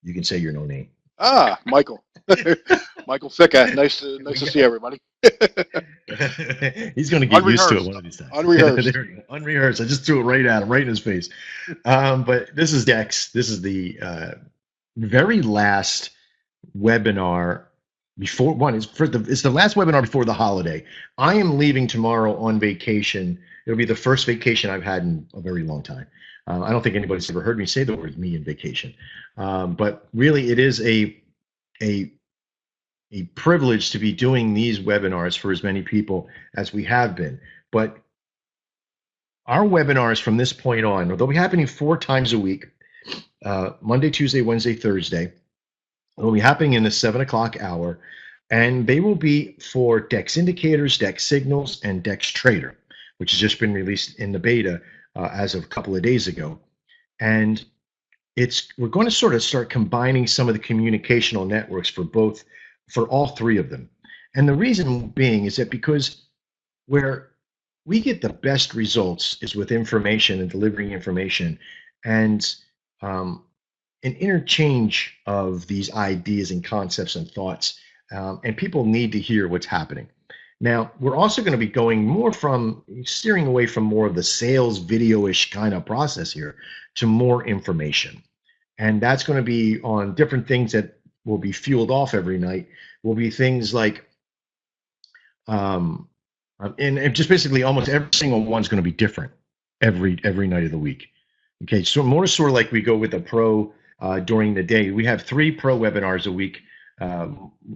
You can say your no name. Ah, Michael. Michael Ficka. Nice to see everybody. He's going to get used to it Unrehearsed. one of these times. Unrehearsed. There we go. Unrehearsed. I just threw it right at him, right in his face. But this is Dex. This is the very last webinar before one. It's the last webinar before the holiday. I am leaving tomorrow on vacation. It'll be the first vacation I've had in a very long time. I don't think anybody's ever heard me say the word "me" in vacation, but really, it is a a privilege to be doing these webinars for as many people as we have been. But our webinars from this point on, they'll be happening 4 times a week, Monday, Tuesday, Wednesday, Thursday. They'll be happening in the 7 o'clock hour, and they will be for DEX indicators, DEX signals, and DEX Trader, which has just been released in the beta as of a couple of days ago. And we're going to sort of start combining some of the communicational networks for all three of them. And the reason being is that because where we get the best results is with information and delivering information and an interchange of these ideas and concepts and thoughts. And people need to hear what's happening. Now, we're also going to be going steering away from more of the sales video-ish kind of process here to more information. And that's going to be on different things that will be fueled off every night. Will be things like, and just basically almost every single one's going to be different every night of the week. Okay, so more sort of like we go with a pro during the day. We have 3 pro webinars a week,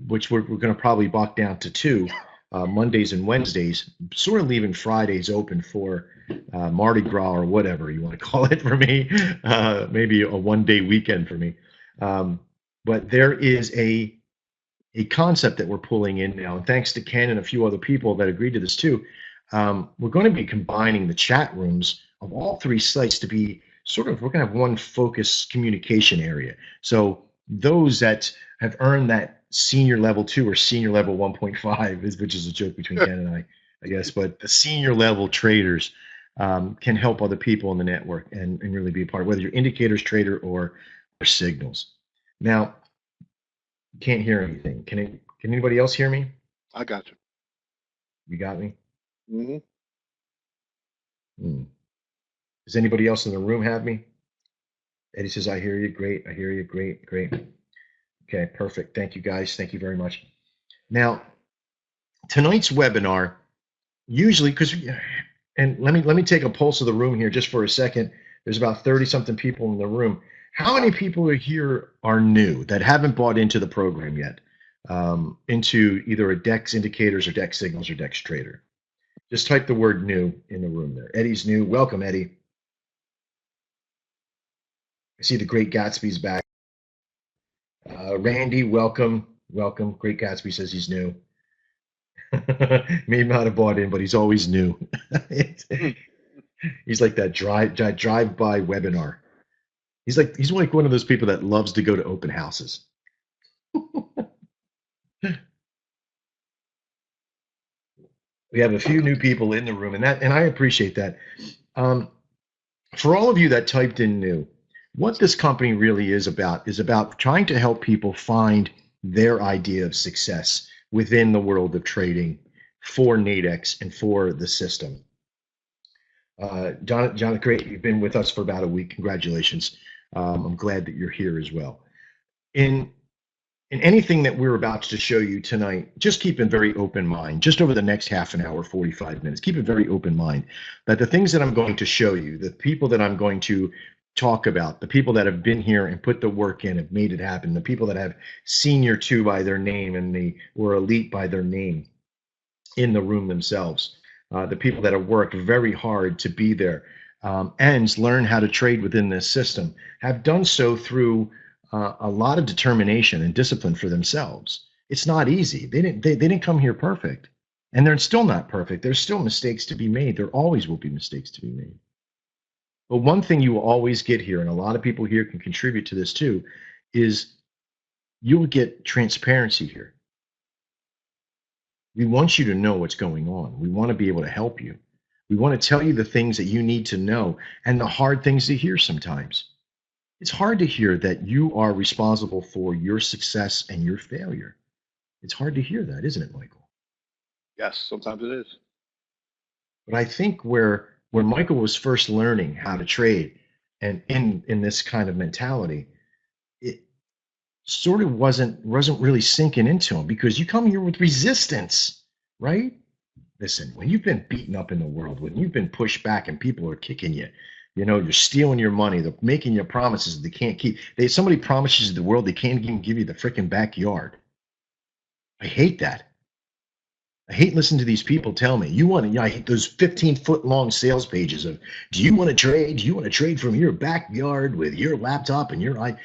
which we're going to probably buck down to 2, Mondays and Wednesdays, sort of leaving Fridays open for Mardi Gras or whatever you want to call it for me, maybe a one-day weekend for me. But there is a concept that we're pulling in now, and thanks to Ken and a few other people that agreed to this too, we're going to be combining the chat rooms of all 3 sites to be we're going to have one focused communication area. So those that have earned that senior level 2 or senior level 1.5, which is a joke between Ken and I guess, but the senior level traders can help other people in the network and really be a part of whether you're indicators trader or signals. Now, can't hear anything. Can anybody else hear me? I got you. You got me? Mm-hmm. Does anybody else in the room have me? Eddie says, I hear you. Great. I hear you. Great. Okay, perfect. Thank you, guys. Thank you very much. Now, tonight's webinar, usually, and let me take a pulse of the room here just for a second. There's about 30-something people in the room. How many people here are new that haven't bought into the program yet, into either a DEX indicators or DEX signals or DEX trader? Just type the word new in the room there. Eddie's new. Welcome, Eddie. I see the Great Gatsby's back. Randy, welcome. Great Gatsby says he's new. May not have bought in, but he's always new. He's like that drive-by webinar. He's like one of those people that loves to go to open houses. We have a few new people in the room, and I appreciate that. For all of you that typed in new, what this company really is about trying to help people find their idea of success within the world of trading for Nadex and for the system. John, great. You've been with us for about a week. Congratulations. I'm glad that you're here as well. In anything that we're about to show you tonight, just keep a very open mind. Just over the next half an hour, 45 minutes, keep a very open mind that the things that I'm going to show you, the people that I'm going to talk about, the people that have been here and put the work in, have made it happen, the people that have senior 2 by their name and or elite by their name in the room themselves, the people that have worked very hard to be there and learn how to trade within this system, have done so through a lot of determination and discipline for themselves. It's not easy. They didn't come here perfect, and they're still not perfect. There's still mistakes to be made. There always will be mistakes to be made. But one thing you will always get here, and a lot of people here can contribute to this too, is you will get transparency here. We want you to know what's going on. We want to be able to help you. We want to tell you the things that you need to know and the hard things to hear sometimes. It's hard to hear that you are responsible for your success and your failure. It's hard to hear that, isn't it, Michael? Yes, sometimes it is. But I think where Michael was first learning how to trade and in this kind of mentality, it sort of wasn't really sinking into him because you come here with resistance, right? Listen, when you've been beaten up in the world, when you've been pushed back and people are kicking you, you're stealing your money, they're making you promises they can't keep. Somebody promises you the world, they can't even give you the freaking backyard. I hate that. I hate listening to these people tell me you want to. I hate those 15-foot long sales pages of, do you want to trade? Do you want to trade from your backyard with your laptop and your eye?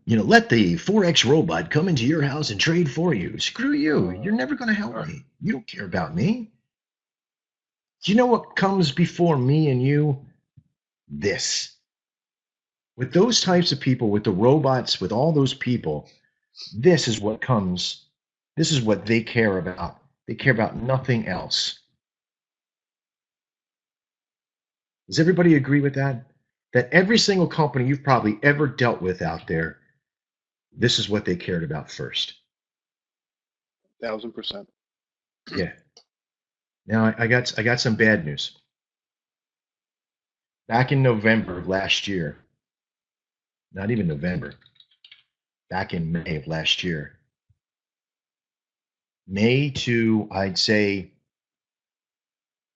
Let the Forex robot come into your house and trade for you. Screw you. You're never going to help me. You don't care about me. Do you know what comes before me and you? This. With those types of people, with the robots, with all those people, this is what comes. This is what they care about. They care about nothing else. Does everybody agree with that? That every single company you've probably ever dealt with out there, this is what they cared about first. 1000%. Yeah. Now I got some bad news. Back in November of last year, not even November, back in May of last year, May to, I'd say,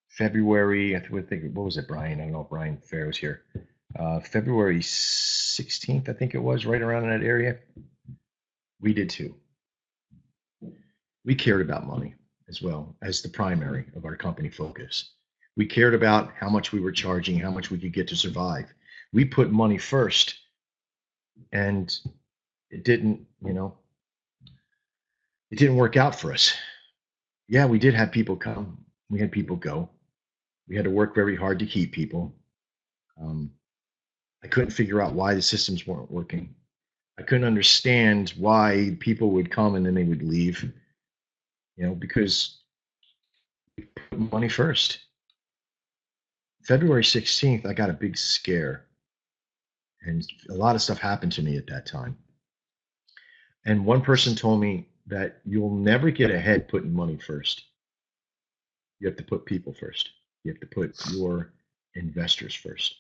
February, what was it, Brian? I don't know if Brian Fair was here. February 16th, I think it was, right around in that area. We did too. We cared about money as well as the primary of our company focus. We cared about how much we were charging, how much we could get to survive. We put money first, and it didn't work out for us. Yeah, we did have people come. We had people go. We had to work very hard to keep people. I couldn't figure out why the systems weren't working. I couldn't understand why people would come and then they would leave, because we put money first. February 16th, I got a big scare. And a lot of stuff happened to me at that time. And one person told me that you'll never get ahead putting money first. You have to put people first. You have to put your investors first.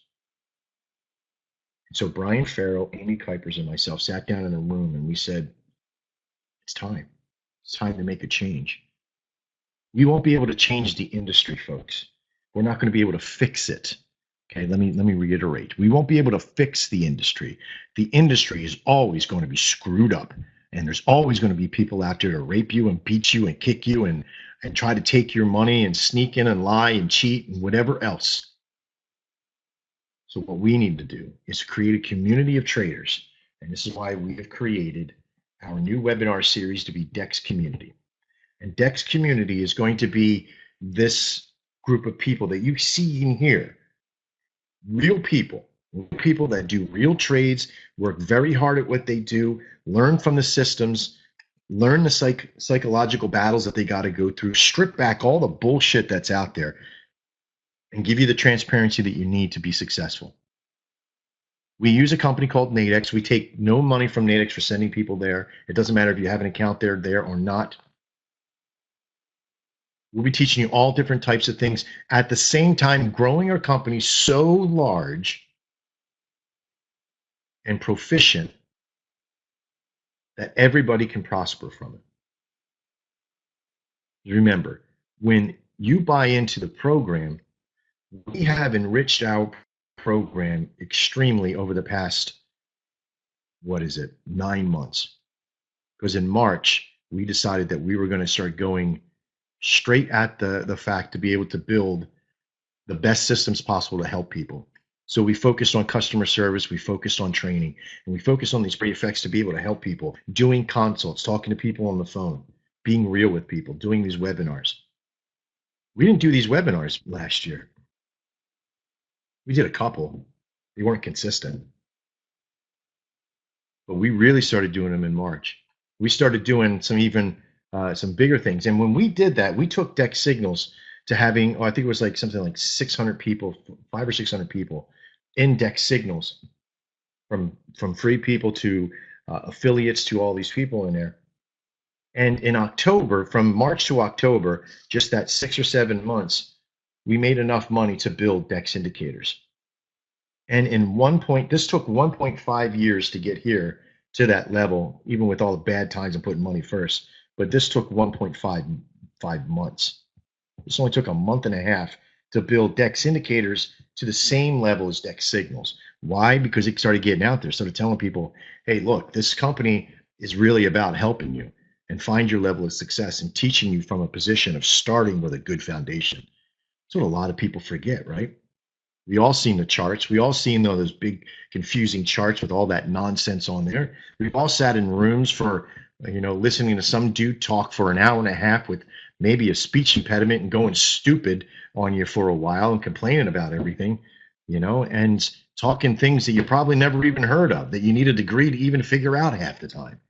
So Brian Farrell, Amy Kuipers, and myself sat down in a room and we said, it's time. It's time to make a change. We won't be able to change the industry, folks. We're not going to be able to fix it. Okay, let me reiterate. We won't be able to fix the industry. The industry is always going to be screwed up. And there's always going to be people out there to rape you and beat you and kick you and try to take your money and sneak in and lie and cheat and whatever else. So what we need to do is create a community of traders. And this is why we have created our new webinar series to be DEX Community. And DEX Community is going to be this group of people that you see in here. Real people that do real trades, work very hard at what they do, learn from the systems, learn the psychological battles that they got to go through, strip back all the bullshit that's out there, and give you the transparency that you need to be successful. We use a company called Nadex. We take no money from Nadex for sending people there. It doesn't matter if you have an account there or not. We'll be teaching you all different types of things at the same time, growing our company so large and proficient that everybody can prosper from it. Remember, when you buy into the program, we have enriched our program extremely over the past, 9 months. Because in March, we decided that we were going to start going straight at the fact to be able to build the best systems possible to help people. So we focused on customer service, we focused on training, and we focused on these great effects to be able to help people, doing consults, talking to people on the phone, being real with people, doing these webinars. We didn't do these webinars last year. We did a couple. They weren't consistent. But we really started doing them in March. We started doing some bigger things. And when we did that, we took DEX Signals to having, I think it was something like 600 people, 500 or 600 people in DEX Signals. from free people to affiliates to all these people in there. And in October, from March to October, just that 6 or 7 months, we made enough money to build DEX indicators. And this took 1.5 years to get here to that level, even with all the bad times and putting money first. But this took 1.5 months. This only took a month and a half to build DEX indicators to the same level as DEX signals. Why? Because it started getting out there, started telling people, hey, look, this company is really about helping you and find your level of success and teaching you from a position of starting with a good foundation. That's what a lot of people forget, right? We all seen the charts. We all seen those big confusing charts with all that nonsense on there. We've all sat in rooms for, listening to some dude talk for an hour and a half with maybe a speech impediment and going stupid on you for a while and complaining about everything, and talking things that you probably never even heard of, that you need a degree to even figure out half the time.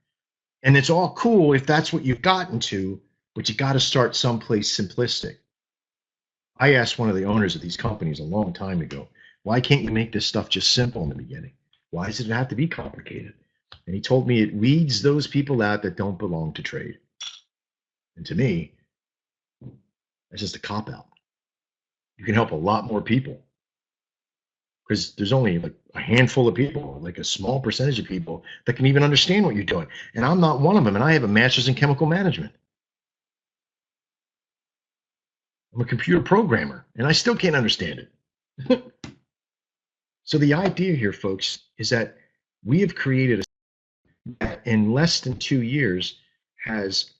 And it's all cool if that's what you've gotten to, but you got to start someplace simplistic. I asked one of the owners of these companies a long time ago, why can't you make this stuff just simple in the beginning? Why does it have to be complicated? And he told me it weeds those people out that don't belong to trade. And to me, that's just a cop-out. You can help a lot more people because there's only like a handful of people, like a small percentage of people that can even understand what you're doing. And I'm not one of them, and I have a master's in chemical management. I'm a computer programmer, and I still can't understand it. So the idea here, folks, is that we have created that in less than 2 years has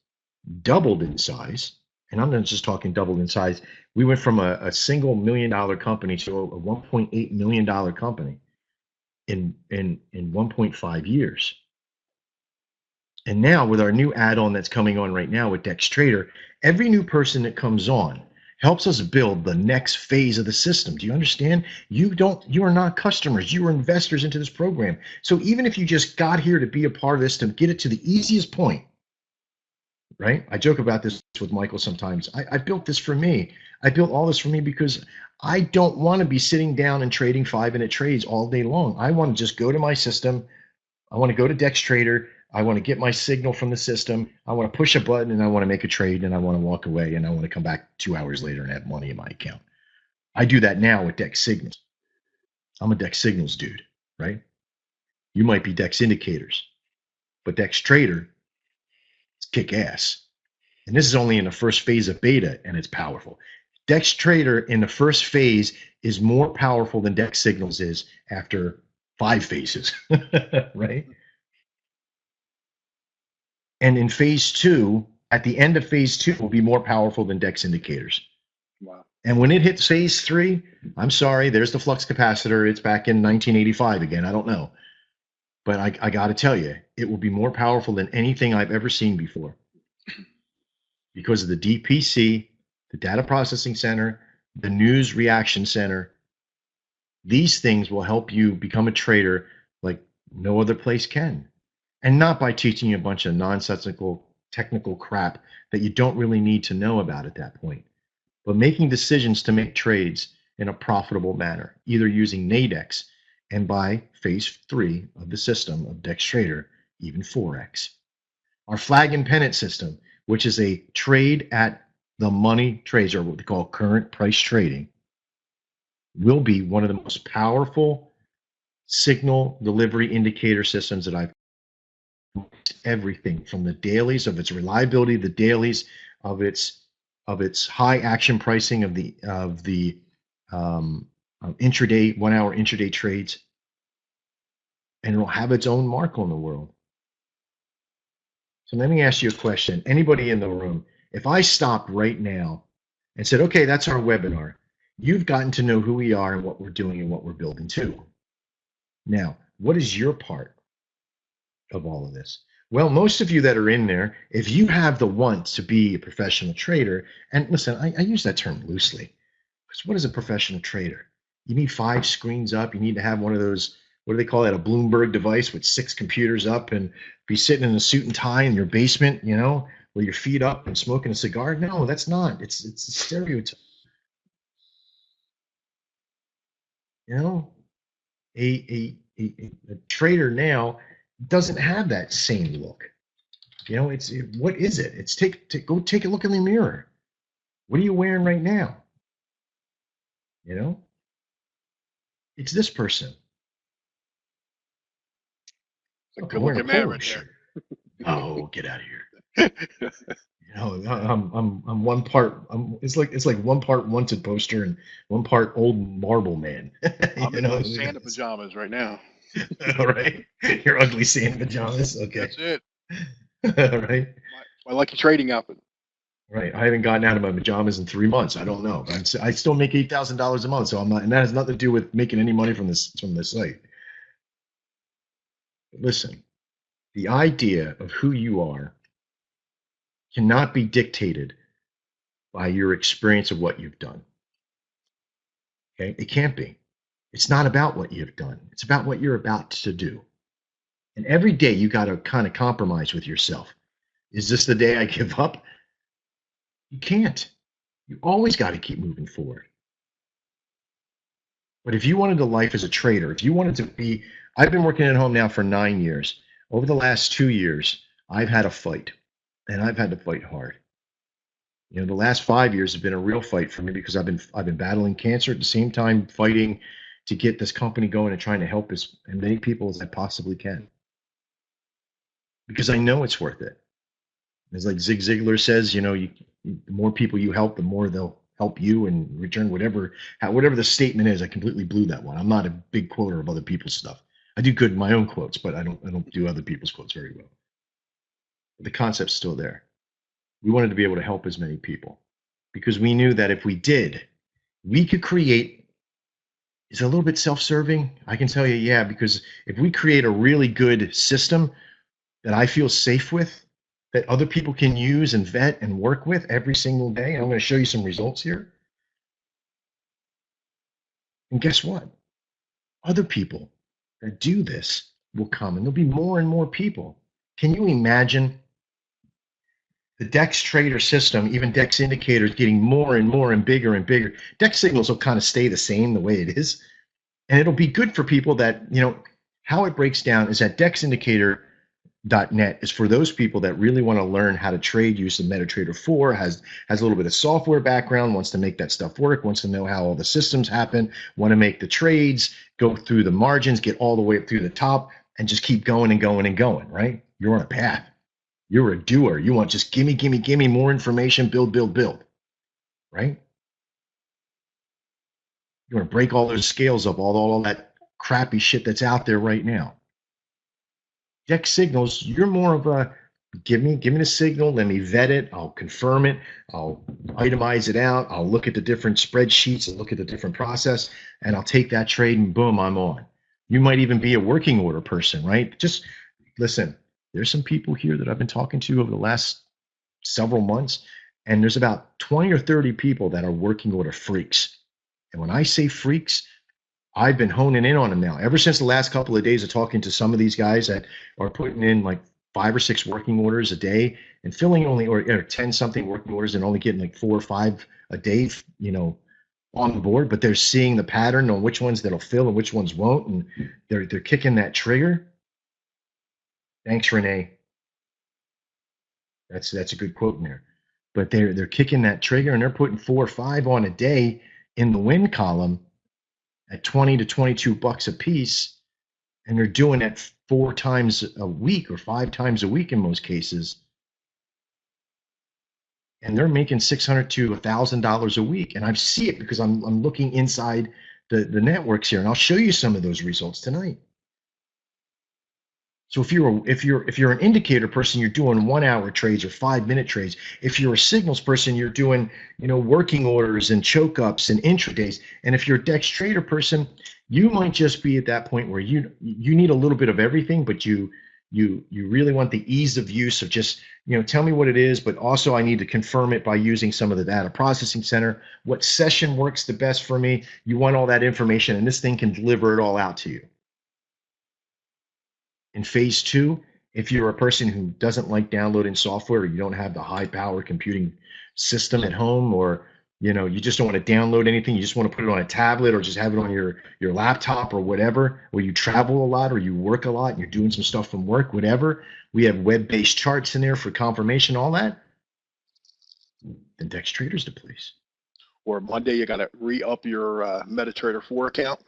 doubled in size. And I'm not just talking doubled in size. We went from a single $1 million company to a $1.8 million company in 1.5 years. And now with our new add-on that's coming on right now with DEX Trader, every new person that comes on helps us build the next phase of the system. Do you understand? You are not customers. You are investors into this program. So even if you just got here to be a part of this, to get it to the easiest point, right? I joke about this with Michael sometimes. I built this for me. I built all this for me because I don't want to be sitting down and trading 5-minute trades all day long. I want to just go to my system. I want to go to DEX Trader. I want to get my signal from the system. I want to push a button and I want to make a trade and I want to walk away and I want to come back 2 hours later and have money in my account. I do that now with DEX signals. I'm a DEX signals dude, right? You might be DEX indicators, but DEX Trader, it's kick ass. And this is only in the first phase of beta and it's powerful. DEX Trader in the first phase is more powerful than DEX signals is after 5 phases, right? And in phase 2, at the end of phase 2, will be more powerful than DEX indicators. Wow. And when it hits phase 3, I'm sorry, there's the flux capacitor. It's back in 1985 again. I don't know. But I got to tell you, it will be more powerful than anything I've ever seen before. Because of the DPC, the data processing center, the news reaction center, these things will help you become a trader like no other place can. And not by teaching you a bunch of nonsensical technical crap that you don't really need to know about at that point, but making decisions to make trades in a profitable manner, either using Nadex and by phase 3 of the system of DEX Trader, even 4x. Our flag and pennant system, which is a trade at the money trades, or what they call current price trading, will be one of the most powerful signal delivery indicator systems that I've everything from the dailies of its reliability, the dailies of its high action pricing of the intraday 1 hour intraday trades, and it'll have its own mark on the world. So let me ask you a question. Anybody in the room, if I stopped right now and said, okay, that's our webinar, you've gotten to know who we are and what we're doing and what we're building too. Now, what is your part of all of this? Well, most of you that are in there, if you have the want to be a professional trader, and listen, I use that term loosely, because what is a professional trader? You need 5 screens up. You need to have one of those, what do they call that, a Bloomberg device with 6 computers up, and be sitting in a suit and tie in your basement, with your feet up and smoking a cigar. No, that's not. It's a stereotype. A A trader now doesn't have that same look. You know, what is it? It's go take a look in the mirror. What are you wearing right now? You know, it's this person. It's a Look, good I'm wearing a looking man polo right shirt. Oh, get out of here. there. You know, I'm one part. It's like one part wanted poster and one part old marble man. I'm You in know, my Santa pajamas right now. all right. Your ugly Santa pajamas. Okay. That's it. All right. My lucky trading outfit. Right. I haven't gotten out of my pajamas in 3 months. I don't know. I still make $8,000 a month, so I'm not, and that has nothing to do with making any money from this site. Listen, the idea of who you are cannot be dictated by your experience of what you've done. Okay, it can't be. It's not about what you've done. It's about what you're about to do. And every day you got to kind of compromise with yourself. Is this the day I give up? You can't. You always got to keep moving forward. But if you wanted a life as a trader, if you wanted to be, I've been working at home now for 9 years. Over the last 2 years, I've had a fight, and I've had to fight hard. You know, the last 5 years have been a real fight for me because I've been battling cancer at the same time fighting to get this company going and trying to help as many people as I possibly can. Because I know it's worth it. It's like Zig Ziglar says, you know, the more people you help, the more they'll help you in return. Whatever the statement is, I completely blew that one. I'm not a big quoter of other people's stuff. I do good in my own quotes, but I don't do other people's quotes very well. But the concept's still there. We wanted to be able to help as many people because we knew that if we did, we could create. Is it a little bit self-serving? I can tell you, yeah, because if we create a really good system that I feel safe with, that other people can use and vet and work with every single day, and I'm going to show you some results here. And guess what? Other people that do this will come, and there'll be more and more people. Can you imagine the DEX trader system, even DEX indicators getting more and more and bigger and bigger? DEX signals will kind of stay the same the way it is. And it'll be good for people that, you know, how it breaks down is that DEXindicator.net is for those people that really want to learn how to trade, use the MetaTrader 4, has a little bit of software background, wants to make that stuff work, wants to know how all the systems happen, want to make the trades, go through the margins, get all the way up through the top, and just keep going and going and going, right? You're on a path. You're a doer. You want just gimme more information, build, right? You want to break all those scales up, all that crappy shit that's out there right now. DEX signals, you're more of a give me the signal, let me vet it, I'll confirm it, I'll itemize it out, I'll look at the different spreadsheets and look at the different process, and I'll take that trade and boom, I'm on. You might even be a working order person, right? Just listen, there's some people here that I've been talking to over the last several months, and there's about 20 or 30 people that are working order freaks. And when I say freaks, I've been honing in on them now. Ever since the last couple of days of talking to some of these guys that are putting in like 5 or 6 working orders a day and filling only or 10 something working orders and only getting like 4 or 5 a day, you know, on the board, but they're seeing the pattern on which ones that'll fill and which ones won't, and they're kicking that trigger. Thanks, Renee. That's a good quote in there. But they're kicking that trigger and they're putting 4 or 5 on a day in the win column at 20 to 22 bucks a piece, and they're doing it 4 times a week or 5 times a week in most cases, and they're making $600 to $1,000 a week. And I see it because I'm looking inside the networks here, and I'll show you some of those results tonight. So if you're an indicator person, you're doing 1 hour trades or 5 minute trades. If you're a signals person, you're doing, you know, working orders and choke ups and intradays. And if you're a DEX trader person, you might just be at that point where you need a little bit of everything, but you really want the ease of use of just, you know, tell me what it is, but also I need to confirm it by using some of the data processing center. What session works the best for me? You want all that information, and this thing can deliver it all out to you. In phase 2, if you're a person who doesn't like downloading software, or you don't have the high power computing system at home, or You just don't want to download anything. You just want to put it on a tablet or just have it on your laptop or whatever, or you travel a lot or you work a lot and you're doing some stuff from work, whatever. We have web-based charts in there for confirmation, all that. Then Dex Trader's the place. Or Monday, you got to re-up your MetaTrader 4 account.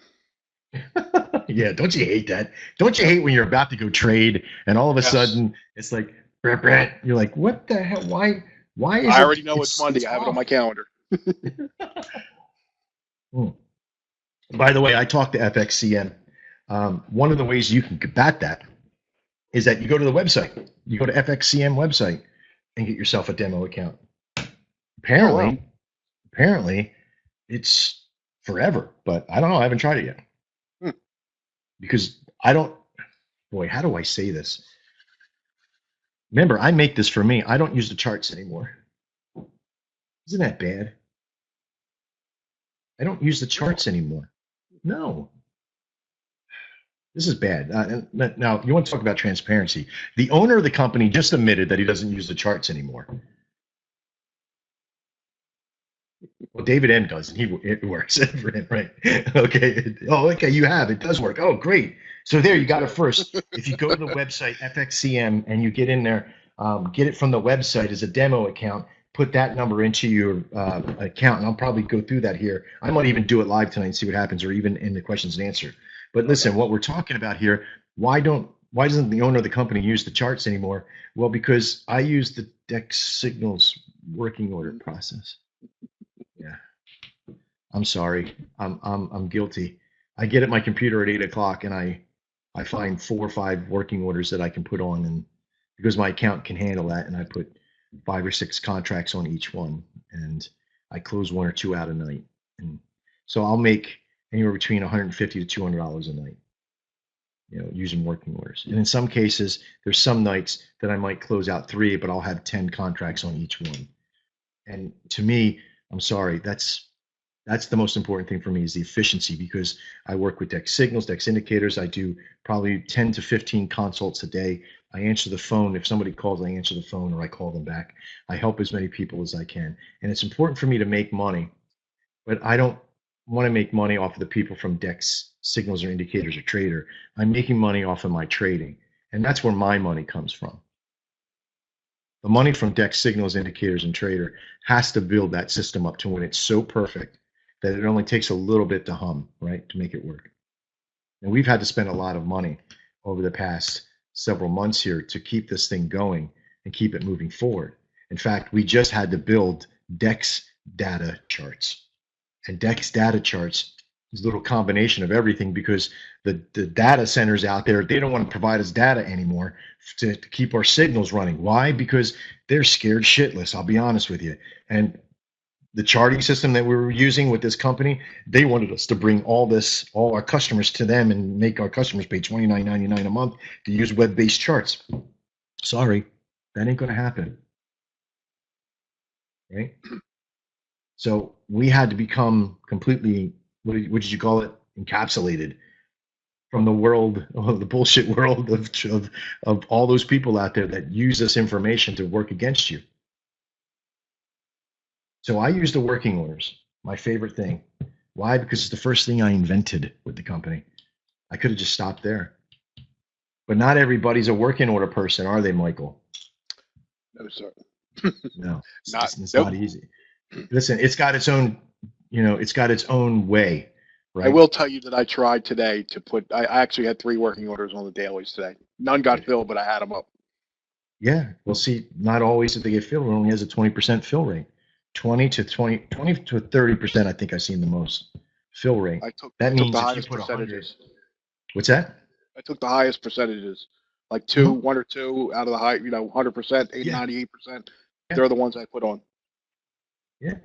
Yeah, don't you hate that? Don't you hate when you're about to go trade and all of a sudden it's like, you're like, what the hell? Why is I already know it's Monday. I have it on my calendar. By the way, I talked to FXCM. One of the ways you can combat that is that you go to the website. You go to FXCM website and get yourself a demo account. Apparently, it's forever, but I don't know. I haven't tried it yet. Because I don't, boy, how do I say this? Remember, I make this for me. I don't use the charts anymore. Isn't that bad? I don't use the charts anymore. No. This is bad. Now, you want to talk about transparency. The owner of the company just admitted that he doesn't use the charts anymore. Well, David M does, and it works for him, right? Okay. Oh, okay, you have. It does work. Oh, great. So there, you got it first. If you go to the website, FXCM, and you get in there, get it from the website as a demo account, put that number into your account, and I'll probably go through that here. I might even do it live tonight and see what happens, or even in the questions and answer. But listen, what we're talking about here, why doesn't the owner of the company use the charts anymore? Well, because I use the Dex Signals working order process. Yeah, I'm sorry. I'm guilty. I get at my computer at 8 o'clock and I find 4 or 5 working orders that I can put on, and because my account can handle that, and I put 5 or 6 contracts on each one, and I close 1 or 2 out a night, and so I'll make anywhere between $150 to $200 a night, using working orders. And in some cases, there's some nights that I might close out 3, but I'll have 10 contracts on each one. And to me, I'm sorry, that's the most important thing for me is the efficiency, because I work with Dex Signals, Dex Indicators. I do probably 10 to 15 consults a day. I answer the phone. If somebody calls, I answer the phone or I call them back. I help as many people as I can. And it's important for me to make money, but I don't want to make money off of the people from Dex Signals or Indicators or Trader. I'm making money off of my trading, and that's where my money comes from. The money from Dex Signals, Indicators, and Trader has to build that system up to when it's so perfect that it only takes a little bit to hum, right, to make it work. And we've had to spend a lot of money over the past several months here to keep this thing going and keep it moving forward. In fact, we just had to build Dex data charts. And Dex data charts is a little combination of everything, because the data centers out there, they don't want to provide us data anymore to keep our signals running. Why? Because they're scared shitless, I'll be honest with you. And the charting system that we were using with this company, they wanted us to bring all our customers to them and make our customers pay $29.99 a month to use web-based charts. Sorry, that ain't going to happen. Right? So we had to become completely, what did you call it? Encapsulated from the world, the bullshit world of all those people out there that use this information to work against you. So I use the working orders, my favorite thing. Why? Because it's the first thing I invented with the company. I could have just stopped there. But not everybody's a working order person, are they, Michael? No, sir. No, it's not easy. Listen, it's got its own, it's got its own way, right? I will tell you that I tried today to I actually had 3 working orders on the dailies today. None got filled, but I had them up. Yeah, well, see, not always if they get filled. It only has a 20% fill rate. 20 to 30%, I think I've seen the most fill rate. That means the if highest you put percentages. 100, what's that? I took the highest percentages, like 1 or 2 out of the high, 100%, 98%. They're the ones I put on. Yeah.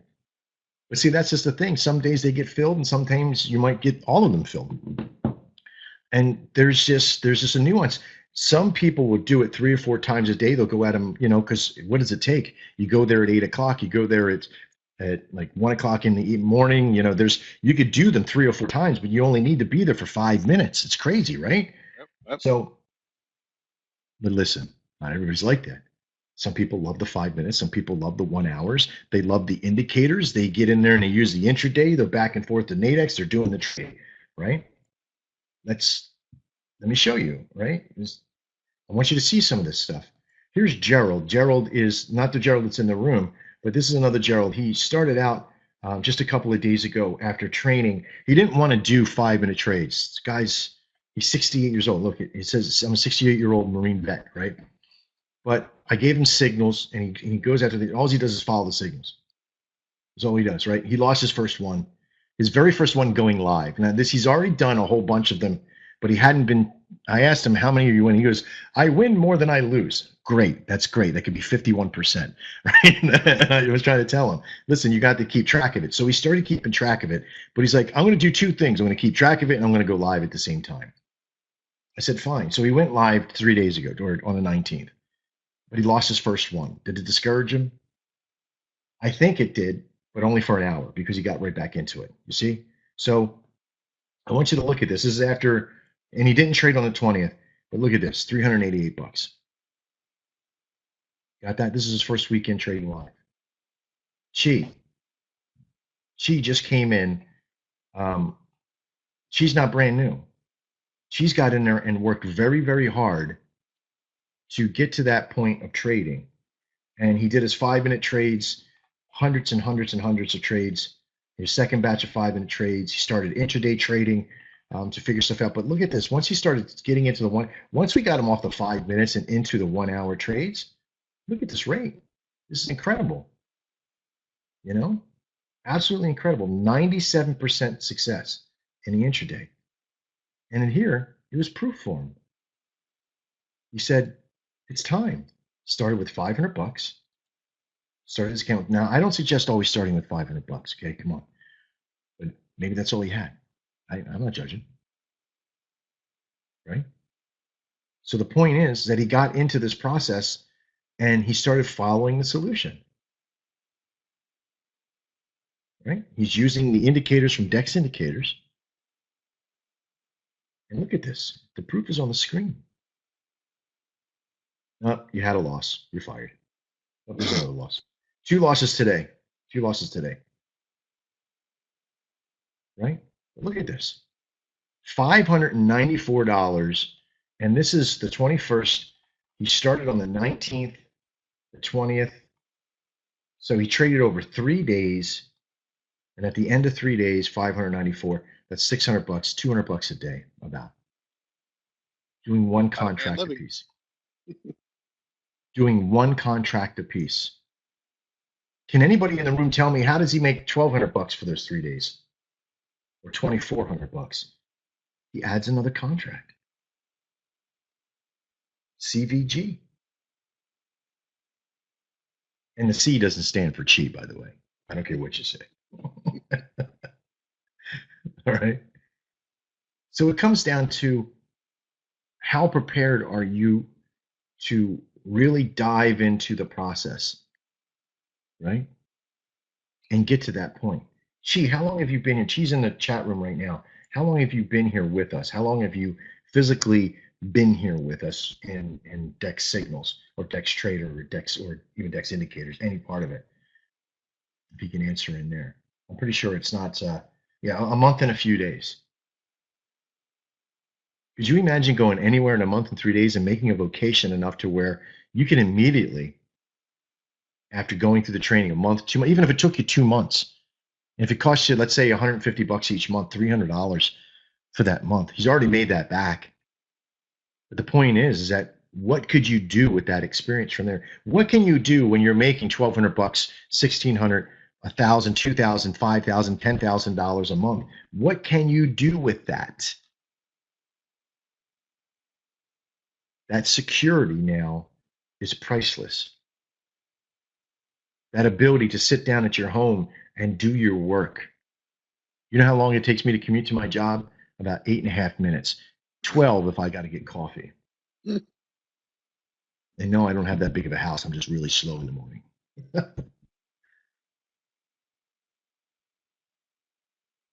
But see, that's just the thing. Some days they get filled, and sometimes you might get all of them filled. And there's just a nuance. Some people will do it 3 or 4 times a day. They'll go at them, because what does it take? You go there at 8 o'clock. You go there at like 1 o'clock in the morning. You could do them 3 or 4 times, but you only need to be there for 5 minutes. It's crazy, right? Yep. So, but listen, not everybody's like that. Some people love the 5 minutes. Some people love the 1 hours. They love the indicators. They get in there and they use the intraday. They're back and forth to Nadex. They're doing the trade, right? Let me show you, right? I want you to see some of this stuff. Here's Gerald. Gerald is not the Gerald that's in the room, but this is another Gerald. He started out just a couple of days ago after training. He didn't want to do 5-minute trades. This guy's, he's 68 years old. Look, it says I'm a 68-year-old Marine vet, right? But I gave him signals, and he goes after all he does is follow the signals. That's all he does, right? He lost his first one, his very first one going live. Now he's already done a whole bunch of them, but he hadn't been. I asked him, how many are you winning? He goes, I win more than I lose. Great. That's great. That could be 51%, right? I was trying to tell him, listen, you got to keep track of it. So he started keeping track of it, but he's like, I'm going to do two things. I'm going to keep track of it, and I'm going to go live at the same time. I said, fine. So he went live 3 days ago, or on the 19th, but he lost his first one. Did it discourage him? I think it did, but only for an hour because he got right back into it. You see? So I want you to look at this. This is after, and he didn't trade on the 20th, but look at this, $388. Got that? This is his first weekend trading live. She just came in. She's not brand new. She's got in there and worked very, very hard to get to that point of trading. And he did his 5-minute trades, hundreds and hundreds and hundreds of trades. His second batch of 5-minute trades. He started intraday trading to figure stuff out. But look at this. Once he started getting into once we got him off the 5 minutes and into the 1 hour trades, look at this rate. This is incredible. You know, absolutely incredible. 97% success in the intraday. And in here, it was proof for him. He said, it's time. Started with $500. Started his account. Now, I don't suggest always starting with $500. Okay, come on. But maybe that's all he had. I'm not judging. Right? So the point is that he got into this process and he started following the solution. Right? He's using the indicators from DEX indicators. And look at this. The proof is on the screen. Oh, you had a loss. You're fired. Oh, there's another loss. 2 losses today. 2 losses today. Right? Look at this. $594. And this is the 21st. He started on the 19th, the 20th. So he traded over 3 days. And at the end of 3 days, 594. That's $600, $200 a day, about. Doing one contract a piece. Doing one contract a piece. Can anybody in the room tell me how does he make $1,200 for those 3 days? Or $2,400? He adds another contract. CVG. And the C doesn't stand for chi, by the way. I don't care what you say. All right. So it comes down to how prepared are you to really dive into the process, right? And get to that point. Chi, how long have you been here? Chi's in the chat room right now. How long have you been here with us? How long have you physically been here with us in DEX signals or DEX trader or DEX or even DEX indicators, any part of it? If you can answer in there. I'm pretty sure it's not, yeah, a month and a few days. Could you imagine going anywhere in a month and 3 days and making a vocation enough to where you can immediately, after going through the training, a month, 2 months, even if it took you 2 months, if it costs you, let's say, $150 each month, $300 for that month, he's already made that back. But the point is that what could you do with that experience from there? What can you do when you're making $1,200, $1,600, $1,000, $2,000, $5,000, $10,000 a month? What can you do with that? That security now is priceless. That ability to sit down at your home and do your work. You know how long it takes me to commute to my job? About 8.5 minutes. 12 if I got to get coffee. And no, I don't have that big of a house. I'm just really slow in the morning.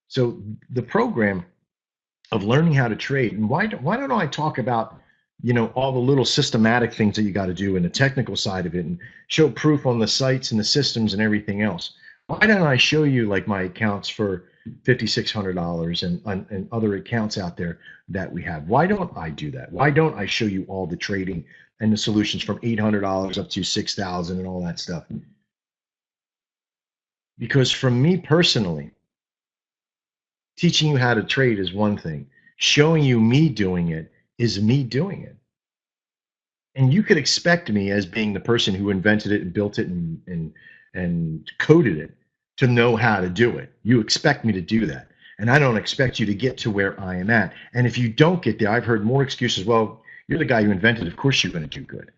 So the program of learning how to trade, and why don't I talk about all the little systematic things that you got to do and the technical side of it and show proof on the sites and the systems and everything else. Why don't I show you like my accounts for $5,600 and other accounts out there that we have? Why don't I do that? Why don't I show you all the trading and the solutions from $800 up to 6,000 and all that stuff? Because for me personally, teaching you how to trade is one thing. Showing you me doing it is me doing it. And you could expect me as being the person who invented it and built it and coded it to know how to do it. You expect me to do that. And I don't expect you to get to where I am at. And if you don't get there, I've heard more excuses. Well, you're the guy who invented it. Of course you're going to do good.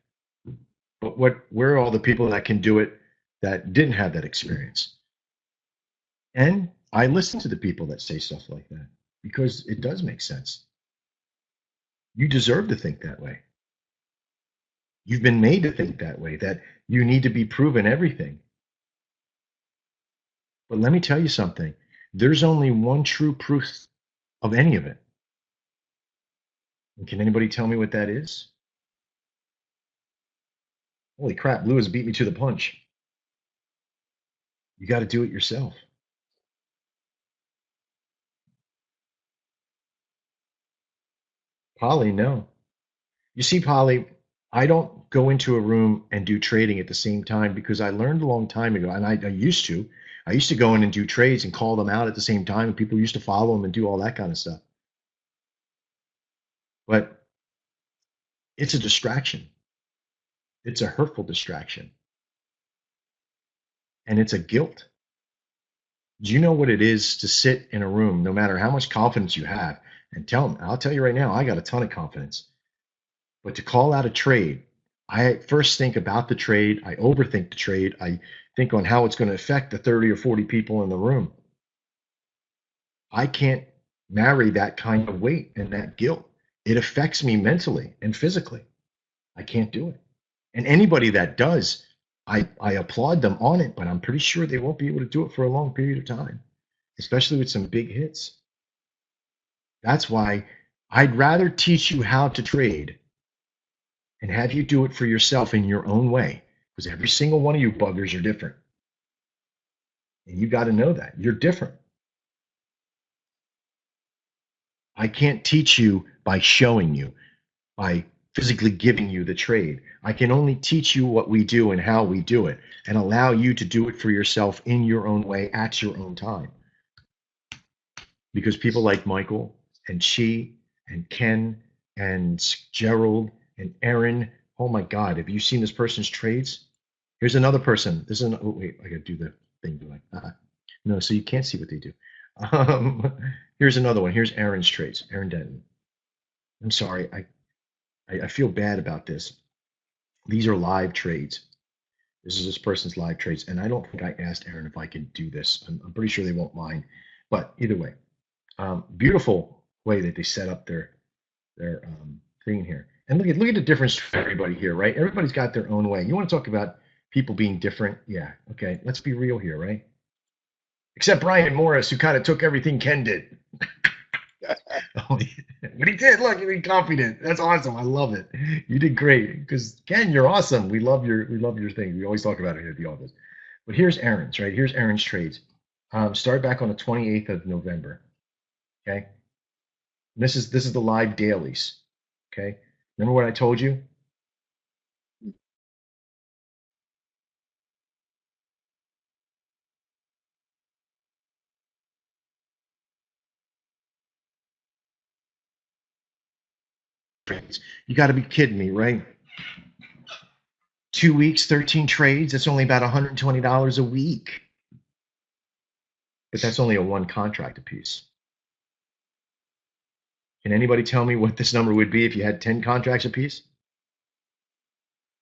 But where are all the people that can do it that didn't have that experience? And I listen to the people that say stuff like that because it does make sense. You deserve to think that way. You've been made to think that way, that you need to be proven everything. But let me tell you something. There's only one true proof of any of it. And can anybody tell me what that is? Holy crap, Lewis beat me to the punch. You got to do it yourself. Polly, no. You see, Polly, I don't go into a room and do trading at the same time because I learned a long time ago, and I used to. I used to go in and do trades and call them out at the same time, and people used to follow them and do all that kind of stuff. But it's a distraction. It's a hurtful distraction. And it's a guilt. Do you know what it is to sit in a room, no matter how much confidence you have, and tell them, I'll tell you right now, I got a ton of confidence. But to call out a trade, I first think about the trade. I overthink the trade. I think on how it's going to affect the 30 or 40 people in the room. I can't marry that kind of weight and that guilt. It affects me mentally and physically. I can't do it. And anybody that does, I applaud them on it, but I'm pretty sure they won't be able to do it for a long period of time, especially with some big hits. That's why I'd rather teach you how to trade and have you do it for yourself in your own way, because every single one of you buggers are different. And you got to know that you're different. I can't teach you by showing you, by physically giving you the trade. I can only teach you what we do and how we do it and allow you to do it for yourself in your own way at your own time. Because people like Michael and Chi and Ken and Gerald and Aaron, oh my God, have you seen this person's trades? Here's another person. This is, oh wait, I gotta do the thing. Do I? No, so you can't see what they do. Here's another one. Here's Aaron's trades, Aaron Denton. I'm sorry, I feel bad about this. These are live trades. This is this person's live trades. And I don't think I asked Aaron if I could do this. I'm pretty sure they won't mind. But either way, beautiful way that they set up their thing here. And look at the difference for everybody here, right? Everybody's got their own way. You want to talk about people being different? Yeah, okay. Let's be real here, right? Except Brian Morris, who kind of took everything Ken did. But he did. Look, he was confident. That's awesome. I love it. You did great. Because Ken, you're awesome. We love your thing. We always talk about it here at the office. But here's Aaron's, right? Here's Aaron's trades. Start back on the 28th of November. Okay. And this is the live dailies. Okay. Remember what I told you? You got to be kidding me, right? 2 weeks, 13 trades. That's only about $120 a week. But that's only a one contract a piece. Can anybody tell me what this number would be if you had 10 contracts a piece?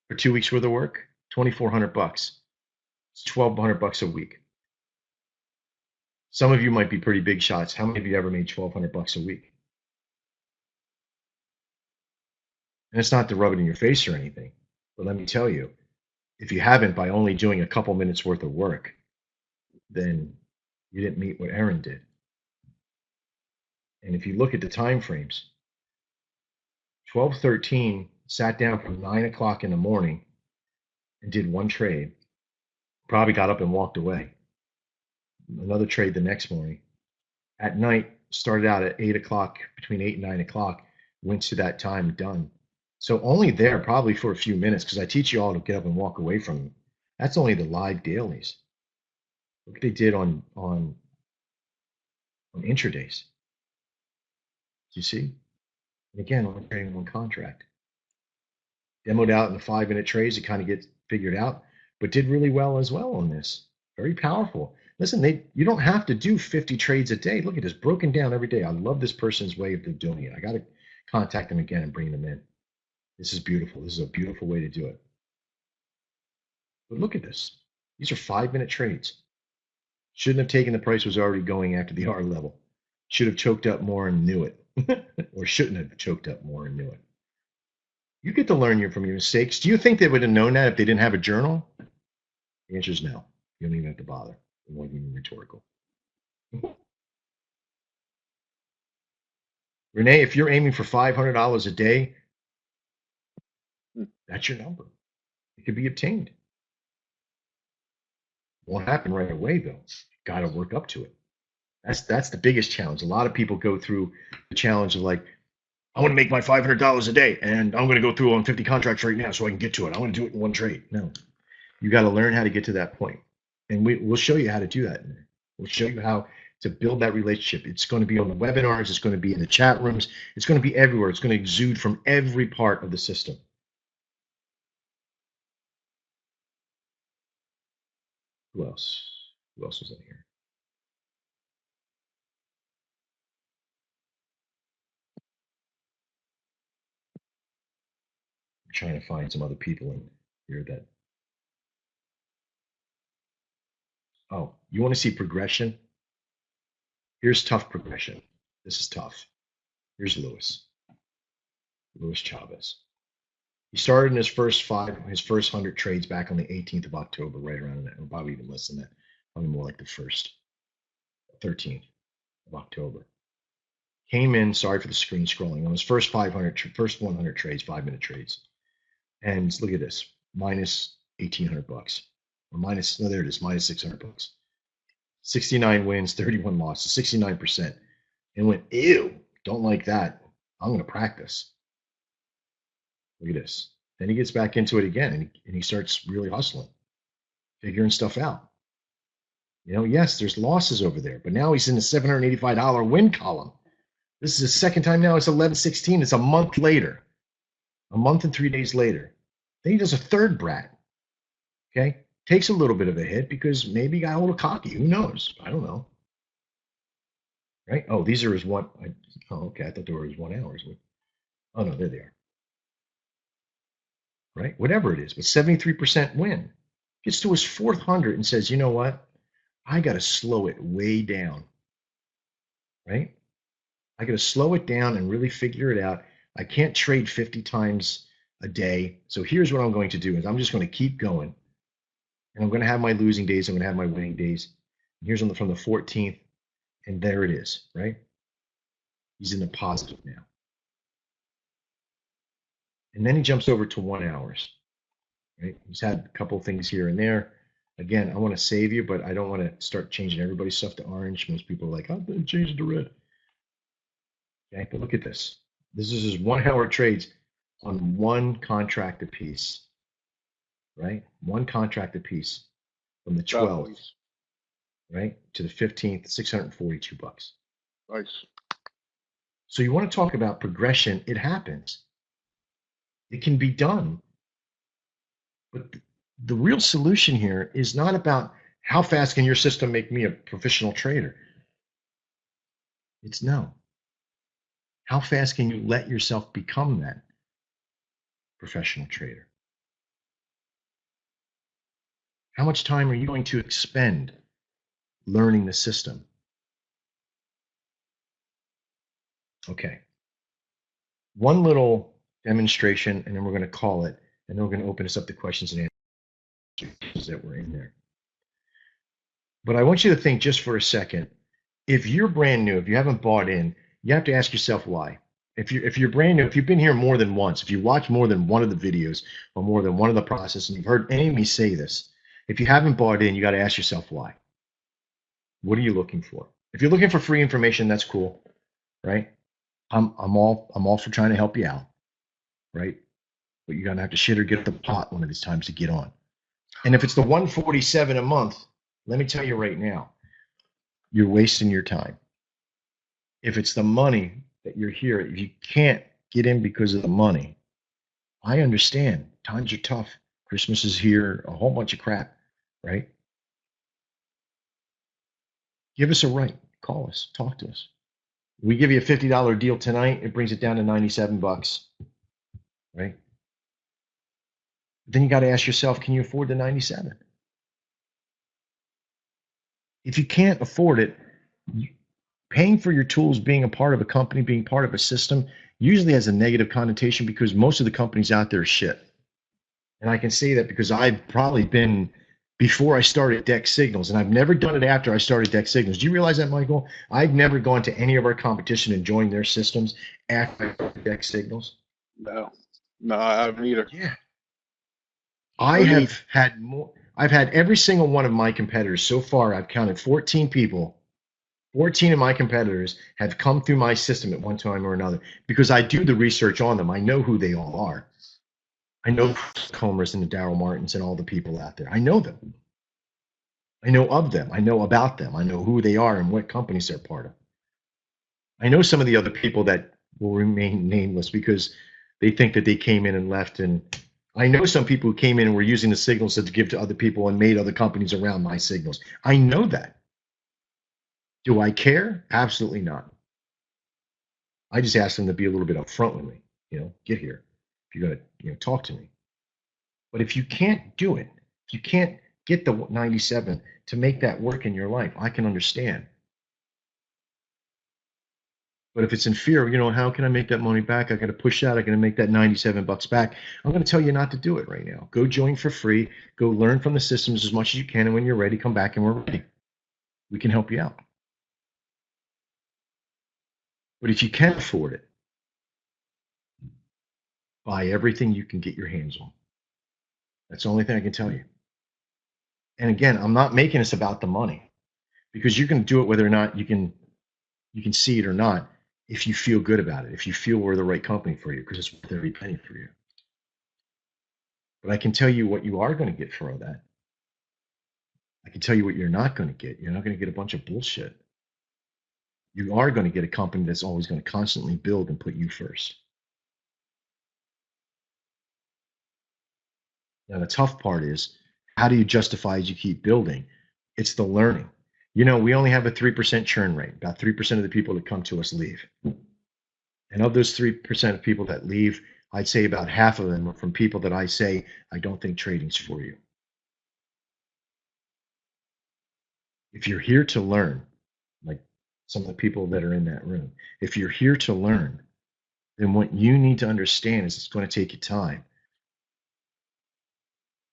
For 2 weeks worth of work? $2,400. It's $1,200 a week. Some of you might be pretty big shots. How many of you ever made $1,200 a week? And it's not to rub it in your face or anything, but let me tell you, if you haven't, by only doing a couple minutes worth of work, then you didn't meet what Aaron did. And if you look at the time frames, 12:13, sat down from 9 o'clock in the morning and did one trade. Probably got up and walked away. Another trade the next morning. At night, started out at 8 o'clock, between 8 and 9 o'clock, went to that time, done. So only there, probably for a few minutes, because I teach you all to get up and walk away from them. That's only the live dailies. Look what they did on intradays. Do you see? And again, only trading one contract. Demoed out in the 5-minute trades to kind of get figured out, but did really well as well on this. Very powerful. Listen, you don't have to do 50 trades a day. Look at this, broken down every day. I love this person's way of doing it. I got to contact them again and bring them in. This is beautiful. This is a beautiful way to do it. But look at this. These are 5-minute trades. Shouldn't have taken the price was already going after the R level. Should have choked up more and knew it. Or shouldn't have choked up more and knew it. You get to learn from your mistakes. Do you think they would have known that if they didn't have a journal? The answer is no. You don't even have to bother. It wasn't even rhetorical. Renee, if you're aiming for $500 a day, that's your number. It can be obtained. Won't happen right away, though. Got to work up to it. That's the biggest challenge. A lot of people go through the challenge of like, I want to make my $500 a day, and I'm going to go through on 50 contracts right now so I can get to it. I want to do it in one trade. No, you got to learn how to get to that point, and we'll show you how to do that. We'll show you how to build that relationship. It's going to be on the webinars. It's going to be in the chat rooms. It's going to be everywhere. It's going to exude from every part of the system. Who else? Who else was in here? I'm trying to find some other people in here that. Oh, you want to see progression? Here's tough progression. This is tough. Here's Luis Chavez. He started in his first 100 trades back on the 18th of October, right around that, or probably even less than that, probably more like the 13th of October. Came in, sorry for the screen scrolling, on his first 100 trades, 5-minute trades. And look at this, minus $1,800, or minus, no, there it is, minus $600. 69 wins, 31 losses, 69%. And went, ew, don't like that. I'm going to practice. Look at this. Then he gets back into it again, and he starts really hustling, figuring stuff out. You know, yes, there's losses over there, but now he's in the $785 win column. This is the second time now. It's 11/16. It's a month later, a month and 3 days later. Then he does a third brat. Okay, takes a little bit of a hit because maybe he got a little cocky. Who knows? I don't know. Right? Oh, these are his one. Oh, okay. I thought they were his 1 hours. Oh no, there they are. Right? Whatever it is, but 73% win. Gets to his 400 and says, you know what? I got to slow it way down. Right? I got to slow it down and really figure it out. I can't trade 50 times a day. So here's what I'm going to do is I'm just going to keep going. And I'm going to have my losing days. I'm going to have my winning days. And here's from the 14th. And there it is, right? He's in the positive now. And then he jumps over to 1 hours, right? He's had a couple of things here and there. Again, I want to save you, but I don't want to start changing everybody's stuff to orange. Most people are like, I'm going to change it to red. Okay, but look at this. This is his 1 hour trades on one contract apiece, right? One contract apiece from the 12th, right, to the 15th, $642. Nice. So you want to talk about progression? It happens. It can be done. But the real solution here is not about how fast can your system make me a professional trader. It's no. How fast can you let yourself become that professional trader? How much time are you going to expend learning the system? Okay. One little demonstration, and then we're going to call it, and then we're going to open this up to questions and answers that were in there. But I want you to think just for a second, if you're brand new, if you haven't bought in, you have to ask yourself why. If you're brand new, if you've been here more than once, if you watch more than one of the videos or more than one of the process, and you've heard Amy say this, if you haven't bought in, you got to ask yourself why. What are you looking for? If you're looking for free information, that's cool, right? I'm all for trying to help you out, right? But you're gonna have to shit or get the pot one of these times to get on. And if it's the 147 a month, let me tell you right now, you're wasting your time. If it's the money that you're here, if you can't get in because of the money, I understand. Times are tough. Christmas is here, a whole bunch of crap, right? Give us a right. Call us. Talk to us. We give you a $50 deal tonight, it brings it down to 97 bucks, right? Then you got to ask yourself, can you afford the 97? If you can't afford it, paying for your tools, being a part of a company, being part of a system, usually has a negative connotation because most of the companies out there are shit. And I can say that because I've probably been before I started Deck Signals, and I've never done it after I started Deck Signals. Do you realize that, Michael? I've never gone to any of our competition and joined their systems after I started Deck Signals. No, I haven't either. Yeah. I have had more. I've had every single one of my competitors so far. I've counted 14 people. 14 of my competitors have come through my system at one time or another because I do the research on them. I know who they all are. I know the Comers and the Daryl Martins and all the people out there. I know them. I know of them. I know about them. I know who they are and what companies they're part of. I know some of the other people that will remain nameless because they think that they came in and left. And I know some people who came in and were using the signals to give to other people and made other companies around my signals. I know that. Do I care? Absolutely not. I just ask them to be a little bit upfront with me. Get here. If you're gonna, talk to me. But if you can't do it, if you can't get the 97 to make that work in your life, I can understand. But if it's in fear, how can I make that money back? I got to push out. I got to make that 97 bucks back. I'm going to tell you not to do it right now. Go join for free. Go learn from the systems as much as you can. And when you're ready, come back and we're ready. We can help you out. But if you can afford it, buy everything you can get your hands on. That's the only thing I can tell you. And again, I'm not making this about the money because you can do it whether or not you can see it or not. If you feel good about it, if you feel we're the right company for you, because it's worth every penny for you. But I can tell you what you are going to get for all that. I can tell you what you're not going to get. You're not going to get a bunch of bullshit. You are going to get a company that's always going to constantly build and put you first. Now, the tough part is, how do you justify as you keep building? It's the learning. We only have a 3% churn rate. About 3% of the people that come to us leave. And of those 3% of people that leave, I'd say about half of them are from people that I say, I don't think trading's for you. If you're here to learn, like some of the people that are in that room, if you're here to learn, then what you need to understand is it's going to take you time.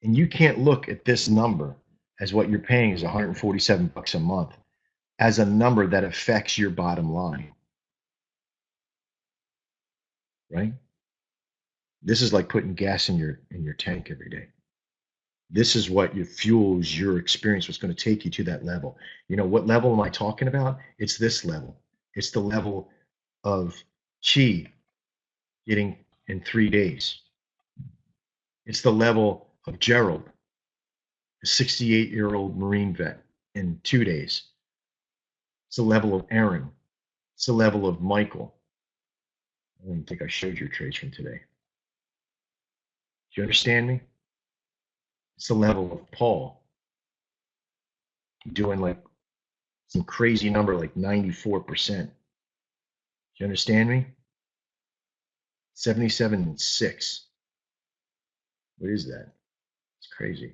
And you can't look at this number as what you're paying is 147 bucks a month as a number that affects your bottom line. Right? This is like putting gas in your tank every day. This is what fuels your experience, what's going to take you to that level. What level am I talking about? It's this level. It's the level of Chi getting in 3 days. It's the level of Gerald, a 68-year-old Marine vet, in 2 days. It's the level of Aaron. It's the level of Michael. I don't think I showed your trades from today. Do you understand me? It's the level of Paul. Doing like some crazy number like 94%. Do you understand me? 77 and 6. What is that? It's crazy.